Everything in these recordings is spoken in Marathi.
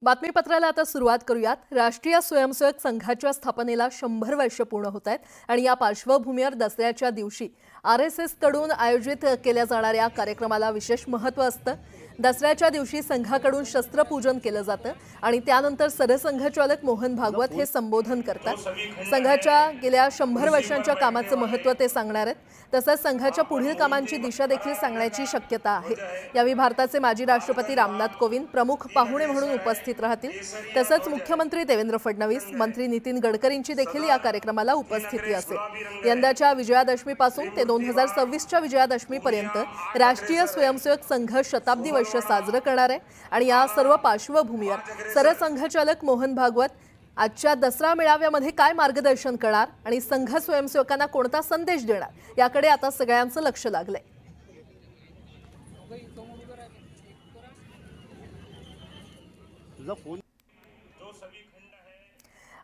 बातमीपत्राला आता सुरुवात करूयात। राष्ट्रीय स्वयंसेवक संघाच्या स्थापनेला 100 वर्ष पूर्ण होत आहेत आणि या पार्श्वभूमीवर दसऱ्याच्या दिवशी आरएसएस कडून आयोजित केल्या जाणाऱ्या कार्यक्रमाला विशेष महत्त्व असतं। दसऱ्याच्या दिवशी संघाकडून शस्त्रपूजन केलं जातं आणि त्यानंतर सरसंघचालक मोहन भागवत हे संबोधन करतात। संघाच्या गेल्या 100 वर्षांच्या कामाचं महत्त्व ते सांगणार आहेत। तसंच संघाच्या पुढील कामांची दिशा देखील सांगण्याची शक्यता आहे। यावेळी भारताचे माजी राष्ट्रपती रामनाथ कोविंद प्रमुख पाहुणे म्हणून उपस्थित राहतील। तसंच मुख्यमंत्री देवेंद्र फडणवीस, मंत्री नितीन गडकरींची देखील या कार्यक्रमाला उपस्थिती असेल। यंदाच्या विजयादशमीपासून ते 2026च्या विजयादशमीपर्यंत राष्ट्रीय स्वयंसेवक संघ शताब्दी वर्ष साजरं करणार आहे आणि या सर्व पार्श्वभूमीवर सरसंघचालक मोहन भागवत आजच्या दसरा मेळाव्यामध्ये काय मार्गदर्शन करणार आणि संघ स्वयंसेवकांना कोणता संदेश देणार याकडे आता सगळ्यांचं लक्ष लागलंय।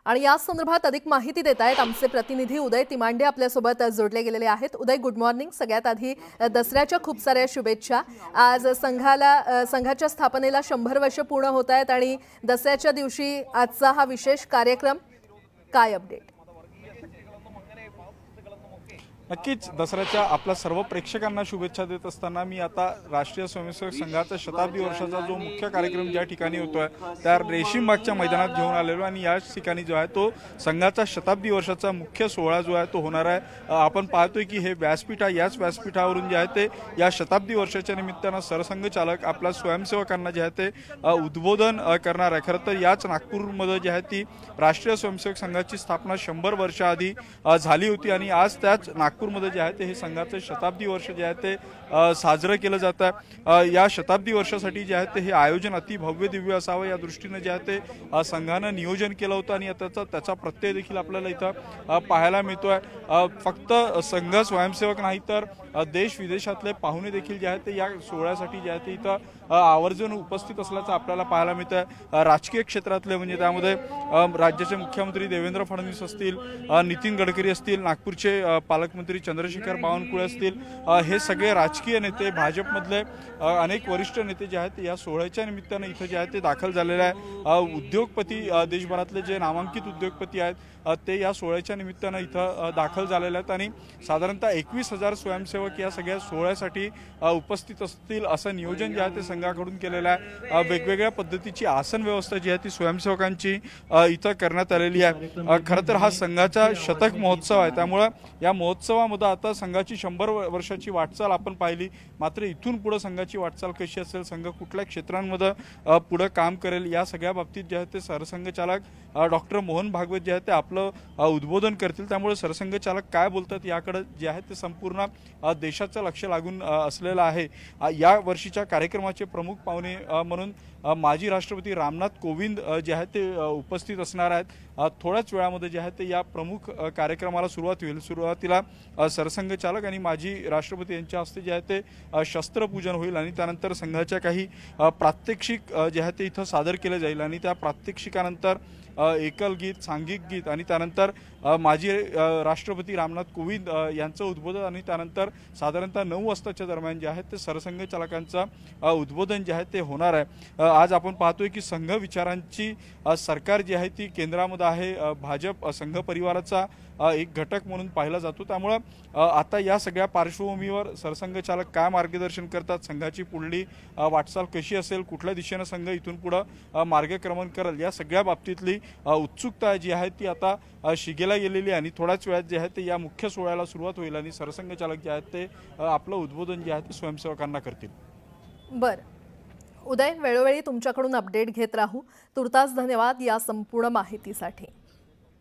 आणि या संदर्भात अधिक माहिती देत आहेत आमचे प्रतिनिधी उदय तिमांडे आपल्यासोबत जोडले गेलेले आहेत। उदय, गुड मॉर्निंग। सगळ्यात आधी दसऱ्याच्या खूप साऱ्या शुभेच्छा। आज संघाच्या स्थापनेला 100 वर्ष पूर्ण होत आहेत आणि दसऱ्याच्या दिवशी आजचा हा विशेष कार्यक्रम, काय अपडेट? नक्कीच दसऱ्याच्या आपल्या सर्व प्रेक्षकांना शुभेच्छा देत असताना मी आता राष्ट्रीय स्वयंसेवक संघाचा शताब्दी वर्षाचा जो मुख्य कार्यक्रम ज्या ठिकाणी होतोय त्या रेशीमबागच्या मैदानात घेऊन आलेलो आणि याच ठिकाणी जो आहे तो संघाचा शताब्दी वर्षाचा मुख्य सोहळा जो आहे तो होणार आहे। आपण पाहतोय की हे व्यासपीठ आहे, याच व्यासपीठावरून जे आहे ते या शताब्दी वर्षाच्या निमित्तानं सरसंघचालक आपल्या स्वयंसेवकांना जे आहे ते उद्बोधन करणार आहे। खरं तर याच नागपूरमध्ये जे आहे ती राष्ट्रीय स्वयंसेवक संघाची स्थापना 100 वर्षाआधी झाली होती आणि आज त्याच नागपूरमध्ये जे आहे ते हे संघाचे शताब्दी वर्ष जे आहे ते साजरं केलं जातं। या शताब्दी वर्षासाठी जे आहे ते हे आयोजन अति भव्य दिव्य असावं या दृष्टीने जे आहे ते संघानं नियोजन केलं होतं आणि त्याचा प्रत्यय देखील आपल्याला इथं पाहायला मिळतोय। फक्त संघ स्वयंसेवक नाही तर देश विदेशातले पाहुणे देखील जे आहेत ते या सोहळ्यासाठी जे आहे ते इथं आवर्जून उपस्थित असल्याचं आपल्याला पाहायला मिळतंय। राजकीय क्षेत्रातले म्हणजे त्यामध्ये राज्याचे मुख्यमंत्री देवेंद्र फडणवीस असतील, नितीन गडकरी असतील, नागपूरचे पालकमंत्री चंद्रशेखर बावनकुळे असतील, हे सगळे राजकीय नेते, भाजपमधले अनेक वरिष्ठ नेते जे आहेत या सोहळ्याच्या निमित्तानं इथं जे आहेत ते दाखल झालेले आहे। उद्योगपती, देशभरातले जे नामांकित उद्योगपती आहेत ते या सोहळ्याच्या निमित्तानं इथं दाखल झालेले आहेत आणि साधारणतः 21,000 स्वयंसेवक या सगळ्या सोहळ्यासाठी उपस्थित असतील असं नियोजन जे आहे ते संघाकडून केलेलं आहे। वेगवेगळ्या पद्धतीची आसन व्यवस्था जी आहे ती स्वयंसेवकांची इथं करण्यात आलेली आहे। खरं तर हा संघाचा शतक महोत्सव आहे, त्यामुळे या महोत्सवामध्ये आता संघाची 100 वर्षाची वाटचाल आपण पाहिली, मात्र इथून पुढे संघाची वाटचाल कशी असेल, संघ कुठल्या क्षेत्रांमध्ये पुढे काम करेल, या सगळ्या बाबतीत जे आहे ते सरसंघचालक डॉक्टर मोहन भागवत जे आहे ते आपलं उद्बोधन करतील। त्यामुळे सरसंघचालक काय बोलतात याकडे जे आहे ते संपूर्ण देशाचं लक्ष लागून असलेलं आहे। या वर्षीच्या कार्यक्रमाचे प्रमुख पाहुणे म्हणून माजी राष्ट्रपती रामनाथ कोविंद जे आहेत ते उपस्थित असणार आहेत। थोड्याच वेळामध्ये जे आहे ते या प्रमुख कार्यक्रमाला सुरुवात होईल। सुरुवातीला सरसंघचालक आणि माजी राष्ट्रपती यांच्या हस्ते जे आहे ते शस्त्रपूजन होईल आणि त्यानंतर संघाच्या काही प्रात्यक्षिक जे आहे ते इथं सादर केले जाईल आणि त्या प्रात्यक्षिकानंतर एकल गीत, सांघिक गीत आणि त्यानंतर माजी राष्ट्रपती रामनाथ कोविंद यांचं उद्बोधन आणि त्यानंतर साधारणतः 9 वाजताच्या दरम्यान जे आहे ते सरसंघचालकांचं उद्बोधन जे आहे ते होणार आहे। आज आपण पाहतोय की संघ विचारांची सरकार जी आहे ती केंद्रामध्ये आहे। भाजप संघ परिवाराचा एक घटक म्हणून पाहिला जातो, त्यामुळे आता या सगळ्या पार्श्वभूमीवर सरसंघचालक काय मार्गदर्शन करतात, संघाची पुढली वाटचाल कशी असेल, कुठल्या दिशेने संघ इथून पुढे मार्गक्रमण करेल, या सगळ्या बाबतीतली उत्सुकता जी आहे ती आता शिगेला गेलेली आणि थोड्याच वेळात जे आहे ते या मुख्य सोहळ्याला सुरुवात होईल आणि सरसंघचालक जे आहेत ते आपलं उद्बोधन जे आहे ते स्वयंसेवकांना करतील। बरं उदय, वेळोवेळी तुमच्याकडून अपडेट घेत राहू। तुर्तास धन्यवाद या संपूर्ण माहितीसाठी।